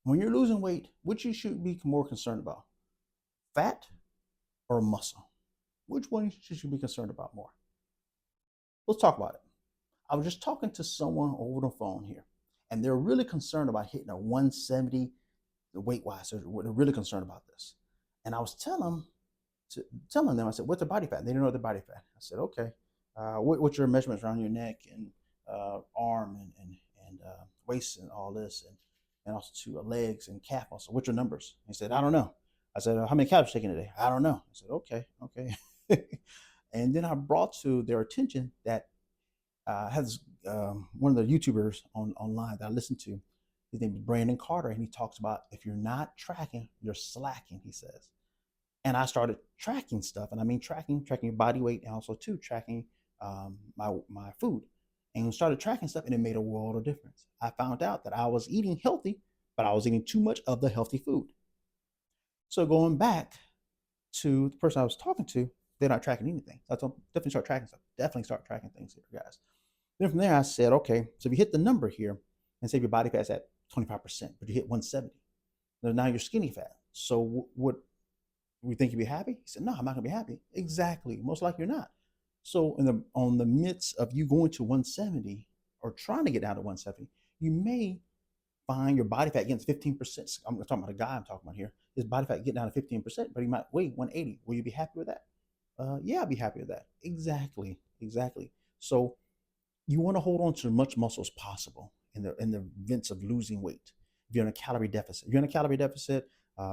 When you're losing weight, which you should be more concerned about? Fat or muscle? Which one should you be concerned about more? Let's talk about it. I was just talking to someone over the phone here, and they're really concerned about hitting a 170 the weight wise. They're really concerned about this. And I was telling them, I said, what's their body fat? They didn't know their body fat. I said, okay, what's your measurements around your neck and arm and waist and all this, and also to legs and calf muscle? What's your numbers? He said, I don't know. I said, how many calories you taking today? I don't know. I said, okay, okay. And then I brought to their attention that has one of the YouTubers online that I listen to. His name is Brandon Carter, and he talks about if you're not tracking, you're slacking. He says, and I started tracking stuff, and I mean tracking your body weight, and also too tracking my food, and started tracking stuff, and it made a world of difference. I found out that I was eating healthy, but I was eating too much of the healthy food. So going back to the person I was talking to, they're not tracking anything. So I told them, definitely start tracking stuff. Definitely start tracking things here, guys. Then from there, I said, okay, so if you hit the number here and say your body fat's at 25%, but you hit 170, then now you're skinny fat. So what we think you'd be happy? He said, no, I'm not gonna be happy. Exactly. Most likely you're not. So on the midst of you going to 170 or trying to get down to 170, you may find your body fat getting to 15%. I'm talking about a guy I'm talking about here. His body fat getting down to 15%, but he might weigh 180. Will you be happy with that? Yeah, I'll be happy with that. Exactly. Exactly. So you want to hold on to as much muscle as possible in the events of losing weight. If you're in a calorie deficit, you're in a calorie deficit.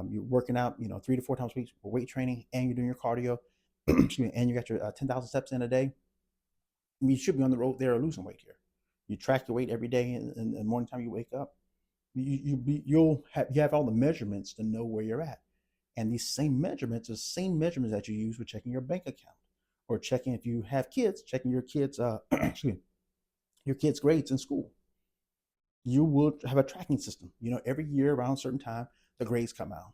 You're working out, 3 to 4 times a week for weight training, and you're doing your cardio, excuse me, and you got your 10,000 steps in a day. I mean, you should be on the road there losing weight here. You track your weight every day, in the morning time you wake up. You have all the measurements to know where you're at, and these same measurements are the same measurements that you use with checking your bank account or checking if you have kids, checking your kids, excuse me, your kids' grades in school. You will have a tracking system. Every year around a certain time, the grades come out,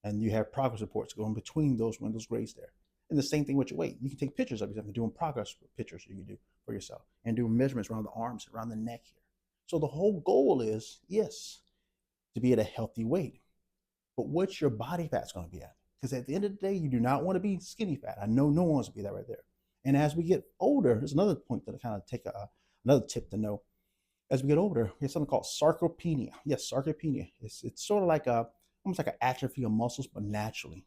and you have progress reports going between those when those grades there. And the same thing with your weight. You can take pictures of yourself and doing progress pictures you can do for yourself and doing measurements around the arms, around the neck here. So the whole goal is, yes, to be at a healthy weight. But what's your body fat's going to be at? Because at the end of the day, you do not want to be skinny fat. I know no one wants to be that right there. And as we get older, there's another point that I kind of take another tip to know. As we get older, we have something called sarcopenia. Yes, sarcopenia. It's sort of like almost like an atrophy of muscles, but naturally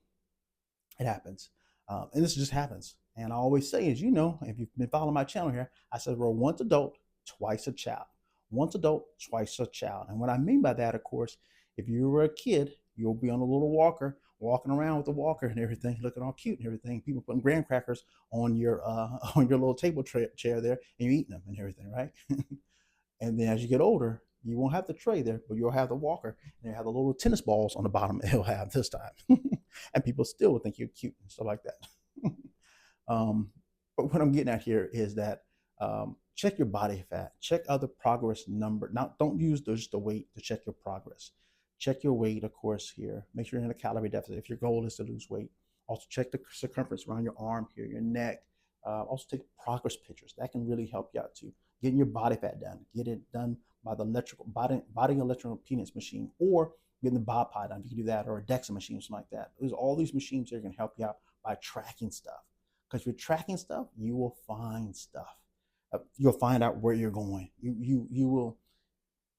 it happens. And this just happens. And I always say, as you know, if you've been following my channel here, I said we're once adult, twice a child. Once adult, twice a child. And what I mean by that, of course, if you were a kid, you'll be on a little walker, walking around with a walker and everything, looking all cute and everything. People putting graham crackers on your on your little table chair there, and you eating them and everything, right? And then as you get older, you won't have the tray there, but you'll have the walker, and you'll have the little tennis balls on the bottom it'll have this time. And people still will think you're cute and stuff like that. um, but what I'm getting at here is that check your body fat, check other progress number. Now, don't use just the weight to check your progress. Check your weight, of course, here. Make sure you're in a calorie deficit if your goal is to lose weight. Also, check the circumference around your arm here, your neck. Also, take progress pictures. That can really help you out too. Getting your body fat done. Get it done by the electrical body electrical impedance machine, or getting the BodPod done. You can do that, or a DEXA machine, something like that. There's all these machines that can help you out by tracking stuff. Because if you're tracking stuff, you will find stuff. You'll find out where you're going. You will.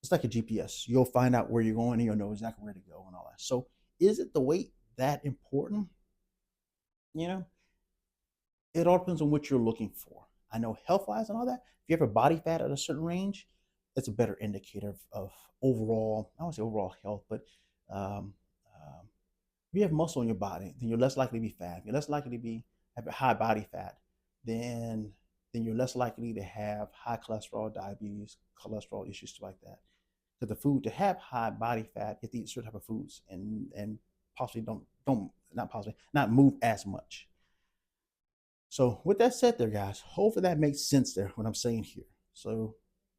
It's like a GPS. You'll find out where you're going, and you'll know exactly where to go and all that. So, is it the weight that important? You know, it all depends on what you're looking for. I know health wise and all that. If you have a body fat at a certain range, that's a better indicator of overall. I don't say overall health, but um, if you have muscle in your body, then you're less likely to be fat. If you're less likely to be have a high body fat, then then you're less likely to have high cholesterol, diabetes, cholesterol issues, stuff like that. Because the food to have high body fat, you have to eat certain type of foods and possibly don't not possibly not move as much. So with that said there, guys, hopefully that makes sense there, what I'm saying here. So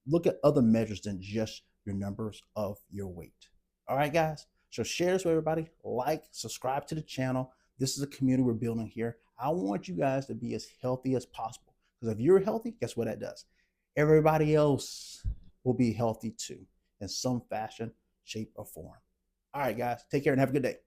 look at other measures than just your numbers of your weight. All right, guys. So share this with everybody. Like, subscribe to the channel. This is a community we're building here. I want you guys to be as healthy as possible. Because if you're healthy, guess what that does? Everybody else will be healthy too, in some fashion, shape, or form. All right, guys, take care and have a good day.